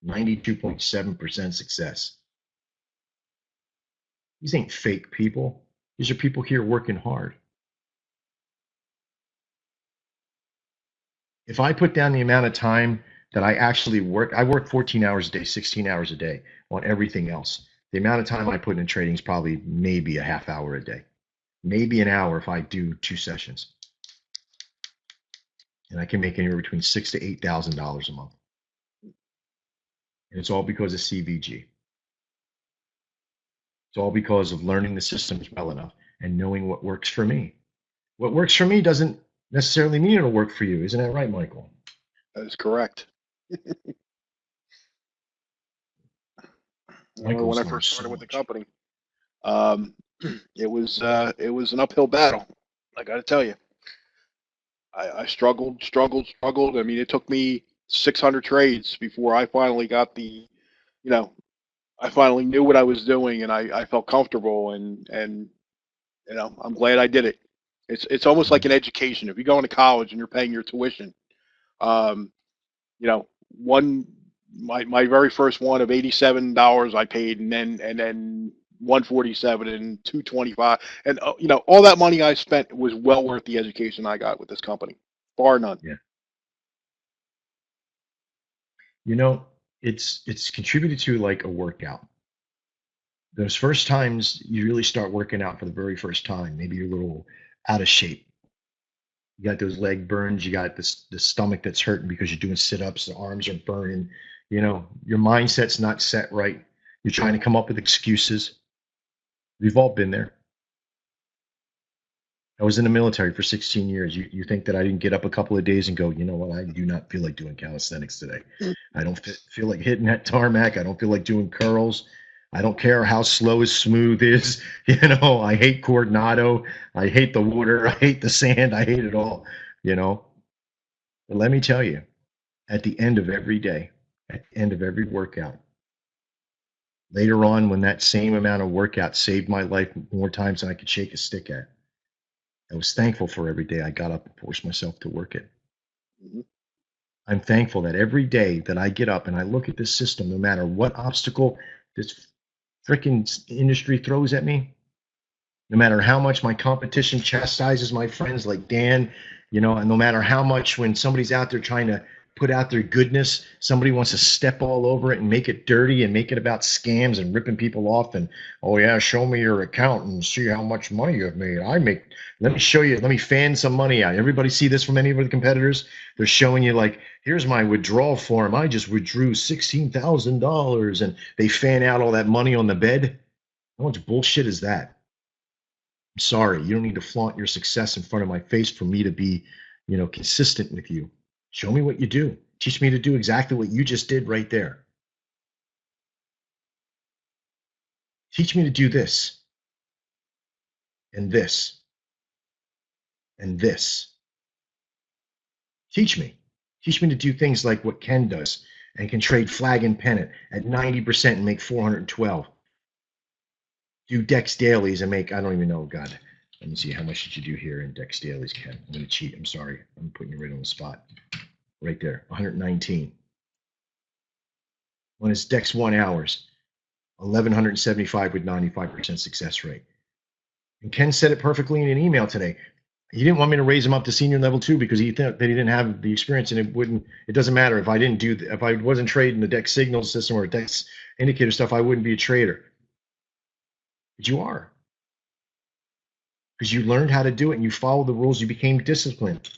92.7% success. These ain't fake people. These are people here working hard. If I put down the amount of time that I actually work, I work 14 hours a day, 16 hours a day on everything else. The amount of time I put in trading is probably maybe a half hour a day. maybe an hour if I do 2 sessions. And I can make anywhere between $6,000 to $8,000 a month. And it's all because of CVG. It's all because of learning the systems well enough and knowing what works for me. What works for me doesn't necessarily mean it'll work for you. Isn't that right, Michael? That is correct. When I first started with the company, it was an uphill battle. I got to tell you, I struggled. I mean, it took me 600 trades before I finally got I finally knew what I was doing, and I felt comfortable, and I'm glad I did it. It's almost like an education. If you go into college and you're paying your tuition, one my very first one of $87 I paid, and then 147 and 225, and all that money I spent was well worth the education I got with this company, bar none. Yeah. It's contributed to like a workout. Those first times you really start working out for the very first time, maybe you're a little out of shape. You got those leg burns, you got the stomach that's hurting because you're doing sit-ups, the arms are burning, your mindset's not set right. You're trying to come up with excuses. We've all been there. I was in the military for 16 years. You think that I didn't get up a couple of days and go, you know what, I do not feel like doing calisthenics today. I don't feel like hitting that tarmac. I don't feel like doing curls. I don't care how slow is smooth is. I hate Coordinato. I hate the water. I hate the sand. I hate it all, But let me tell you, at the end of every day, at the end of every workout, later on when that same amount of workout saved my life more times than I could shake a stick at, I was thankful for every day I got up and forced myself to work it. Mm-hmm. I'm thankful that every day that I get up and I look at this system, no matter what obstacle this freaking industry throws at me, no matter how much my competition chastises my friends like Dan, and no matter how much when somebody's out there trying to put out their goodness, somebody wants to step all over it and make it dirty and make it about scams and ripping people off and, oh yeah, show me your account and see how much money you've made. Let me show you, let me fan some money out. Everybody see this from any of the competitors? They're showing you like, here's my withdrawal form. I just withdrew $16,000 and they fan out all that money on the bed. How much bullshit is that? I'm sorry, you don't need to flaunt your success in front of my face for me to be, consistent with you. Show me what you do. Teach me to do exactly what you just did right there. Teach me to do this and this and this. Teach me. Teach me to do things like what Ken does and can trade flag and pennant at 90% and make 412. Do Dex dailies and make, I don't even know, God. Let me see, how much did you do here in Dex dailies, Ken? I'm going to cheat. I'm sorry. I'm putting you right on the spot. Right there, 119. On his Dex 1 hours, 1,175 with 95% success rate. And Ken said it perfectly in an email today. He didn't want me to raise him up to senior level 2 because he thought that he didn't have the experience, and it doesn't matter if I wasn't trading the Dex signal system or Dex indicator stuff, I wouldn't be a trader. But you are. Because you learned how to do it and you followed the rules, you became disciplined.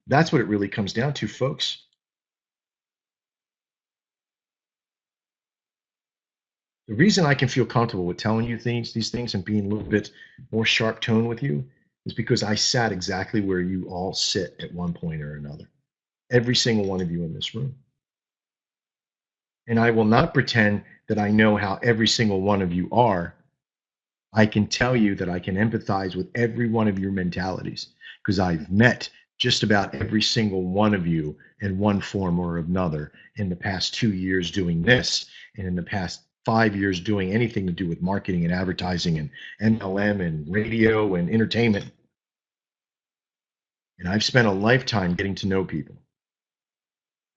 That's what it really comes down to, folks. The reason I can feel comfortable with telling you these things and being a little bit more sharp tone with you is because I sat exactly where you all sit at one point or another. Every single one of you in this room. And I will not pretend that I know how every single one of you are. I can tell you that I can empathize with every one of your mentalities because I've met just about every single one of you in one form or another in the past 2 years doing this, and in the past 5 years doing anything to do with marketing and advertising and MLM and radio and entertainment. And I've spent a lifetime getting to know people.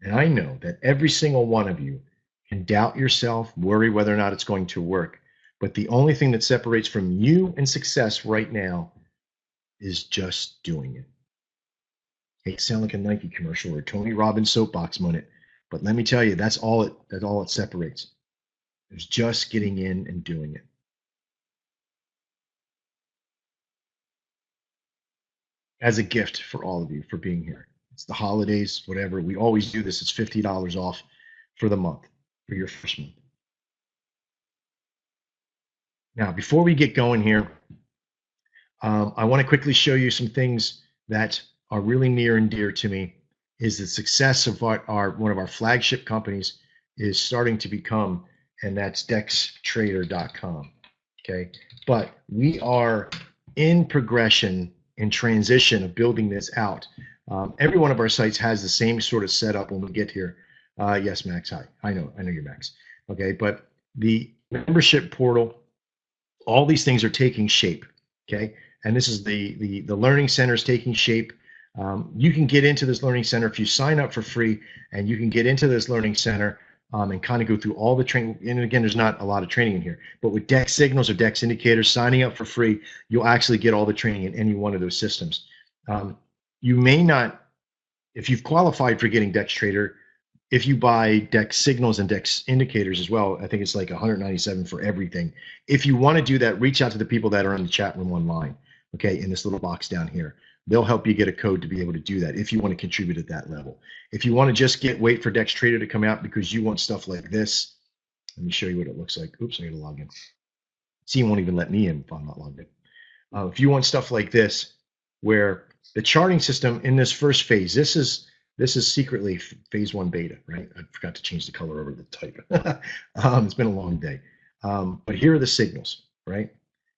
And I know that every single one of you can doubt yourself, worry whether or not it's going to work. But the only thing that separates from you and success right now is just doing it. I hate to sound like a Nike commercial or Tony Robbins soapbox moment, but let me tell you, that's all it separates. It's just getting in and doing it. as a gift for all of you for being here. It's the holidays, whatever. We always do this. It's $50 off for the month, for your first month. Now, before we get going here, I want to quickly show you some things that are really near and dear to me. Is the success of our one of our flagship companies is starting to become, and that's dextrader.com. Okay, but we are in progression, in transition of building this out. Every one of our sites has the same sort of setup when we get here. Yes, Max. Hi. I know you're Max. Okay, but the membership portal, all these things are taking shape. Okay, and this is the learning center is taking shape. You can get into this learning center if you sign up for free, and you can get into this learning center and kind of go through all the training. And again, there's not a lot of training in here, but with Dex Signals or Dex Indicators, signing up for free, you'll actually get all the training in any one of those systems. You may not, if you've qualified for getting Dex Trader, if you buy Dex Signals and Dex Indicators as well, I think it's like $197 for everything. If you want to do that, reach out to the people that are in the chat room online, okay, in this little box down here. They'll help you get a code to be able to do that if you want to contribute at that level. If you want to just wait for Dex Trader to come out because you want stuff like this, let me show you what it looks like. Oops, I got to log in. See, it won't even let me in if I'm not logged in. If you want stuff like this, where the charting system in this first phase, this is secretly phase 1 beta, right? I forgot to change the color over the type. It's been a long day. But here are the signals, right?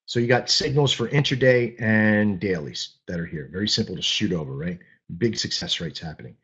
So you got signals for intraday and dailies that are here. Very simple to shoot over, right? Big success rates happening.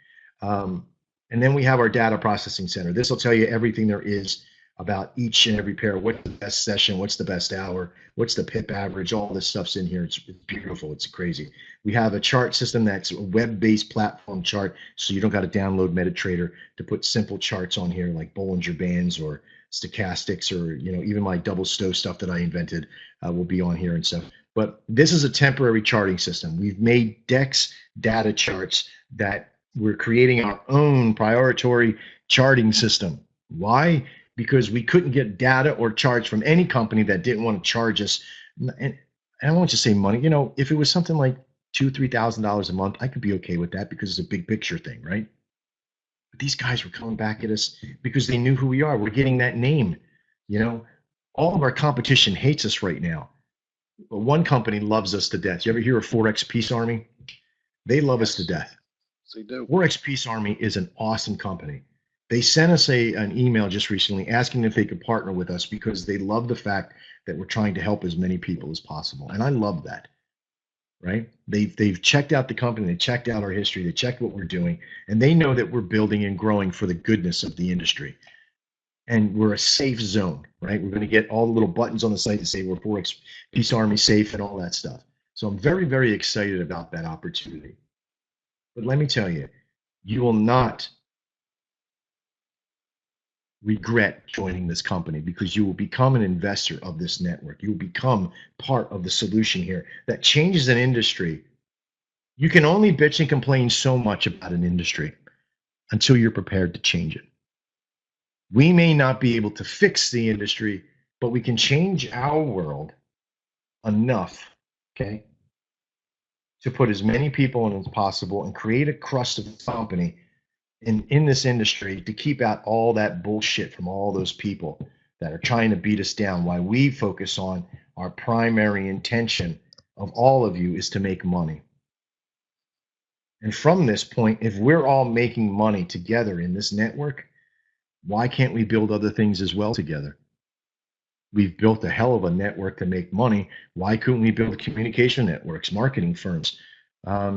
And then we have our data processing center. This will tell you everything there is about each and every pair. What's the best session? What's the best hour? What's the PIP average? All this stuff's in here. It's beautiful. It's crazy. We have a chart system that's a web-based platform chart, so you don't got to download MetaTrader to put simple charts on here like Bollinger Bands or stochastics, or even my double stow stuff that I invented will be on here and stuff. But this is a temporary charting system. We've made Dex data charts that we're creating our own priority charting system. Why? Because we couldn't get data or charts from any company that didn't want to charge us. And I don't want to say money. If it was something like $2,000-$3,000 a month, I could be okay with that because it's a big picture thing, right? But these guys were coming back at us because they knew who we are. We're getting that name. All of our competition hates us right now. But one company loves us to death. You ever hear of Forex Peace Army? They love us to death. They do. Forex Peace Army is an awesome company. They sent us an email just recently asking if they could partner with us because they love the fact that we're trying to help as many people as possible. And I love that, right? They've checked out the company, they checked out our history, they checked what we're doing, and they know that we're building and growing for the goodness of the industry. And we're a safe zone, right? We're going to get all the little buttons on the site to say we're Forex Peace Army safe and all that stuff. So I'm very, very excited about that opportunity. But let me tell you, you will not regret joining this company because you will become an investor of this network. You will become part of the solution here that changes an industry. You can only bitch and complain so much about an industry until you're prepared to change it. We may not be able to fix the industry, but we can change our world enough, okay, to put as many people in as possible and create a crust of company in this industry to keep out all that bullshit from all those people that are trying to beat us down. Why we focus on our primary intention of all of you is to make money. And from this point, if we're all making money together in this network, why can't we build other things as well together? We've built a hell of a network to make money. Why couldn't we build communication networks, marketing firms,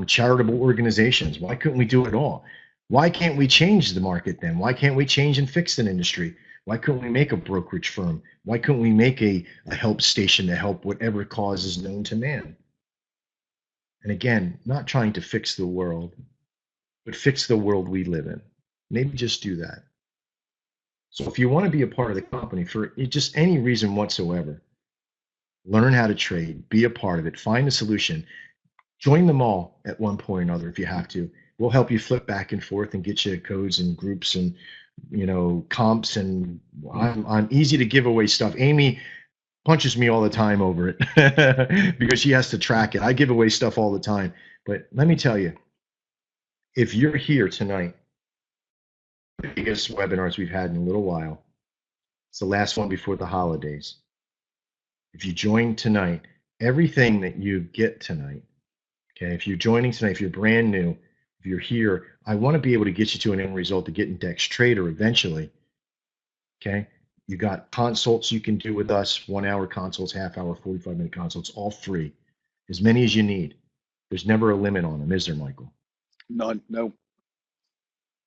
charitable organizations? Why couldn't we do it all? Why can't we change the market then? Why can't we change and fix an industry? Why couldn't we make a brokerage firm? Why couldn't we make a help station to help whatever cause is known to man? And again, not trying to fix the world, but fix the world we live in. Maybe just do that. So if you want to be a part of the company for just any reason whatsoever, learn how to trade, be a part of it, find a solution, join them all at one point or another if you have to. We'll help you flip back and forth and get you codes and groups and comps, and I'm easy to give away stuff. Amy punches me all the time over it because she has to track it. I give away stuff all the time. But let me tell you, if you're here tonight, the biggest webinars we've had in a little while, it's the last one before the holidays. If you join tonight, everything that you get tonight, okay, if you're joining tonight, if you're brand new, if you're here, I want to be able to get you to an end result to get in Dex Trader eventually. Okay. You got consults you can do with us, 1 hour consults, half hour, 45-minute consults, all free, as many as you need. There's never a limit on them, is there, Michael? None, no.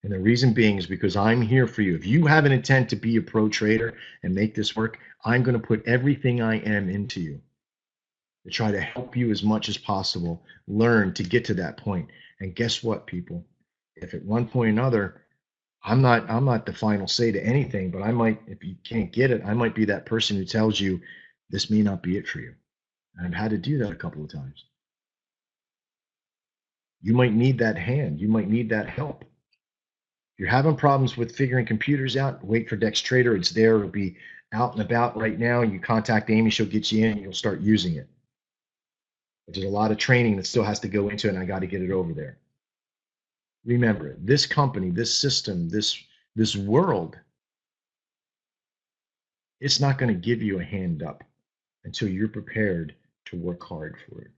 And the reason being is because I'm here for you. If you have an intent to be a pro trader and make this work, I'm going to put everything I am into you to try to help you as much as possible, learn to get to that point. And guess what, people? If at one point or another, I'm not the final say to anything, but I might, if you can't get it, I might be that person who tells you this may not be it for you. And I've had to do that a couple of times. You might need that hand. You might need that help. If you're having problems with figuring computers out, wait for Dex Trader. It's there. It'll be out and about right now. You contact Amy. She'll get you in and you'll start using it. But there's a lot of training that still has to go into it, and I got to get it over there. Remember, this company, this system, this world, it's not going to give you a hand up until you're prepared to work hard for it.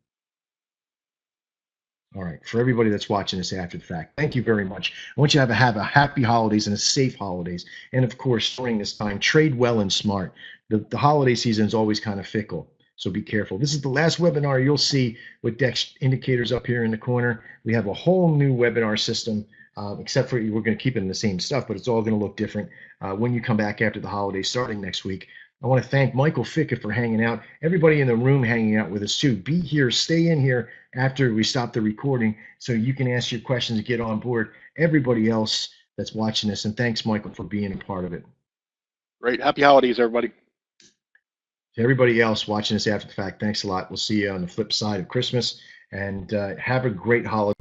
All right, for everybody that's watching this after the fact, thank you very much. I want you to have a happy holidays and a safe holidays. And of course, during this time, trade well and smart. The holiday season is always kind of fickle, so be careful. This is the last webinar you'll see with Dex indicators up here in the corner. We have a whole new webinar system, except for we're going to keep it in the same stuff, but it's all going to look different when you come back after the holidays starting next week. I want to thank Michael Ficca for hanging out. Everybody in the room hanging out with us too. Be here, stay in here after we stop the recording so you can ask your questions and get on board. Everybody else that's watching this, and thanks, Michael, for being a part of it. Great. Happy holidays, everybody. To everybody else watching this after the fact, thanks a lot. We'll see you on the flip side of Christmas, and have a great holiday.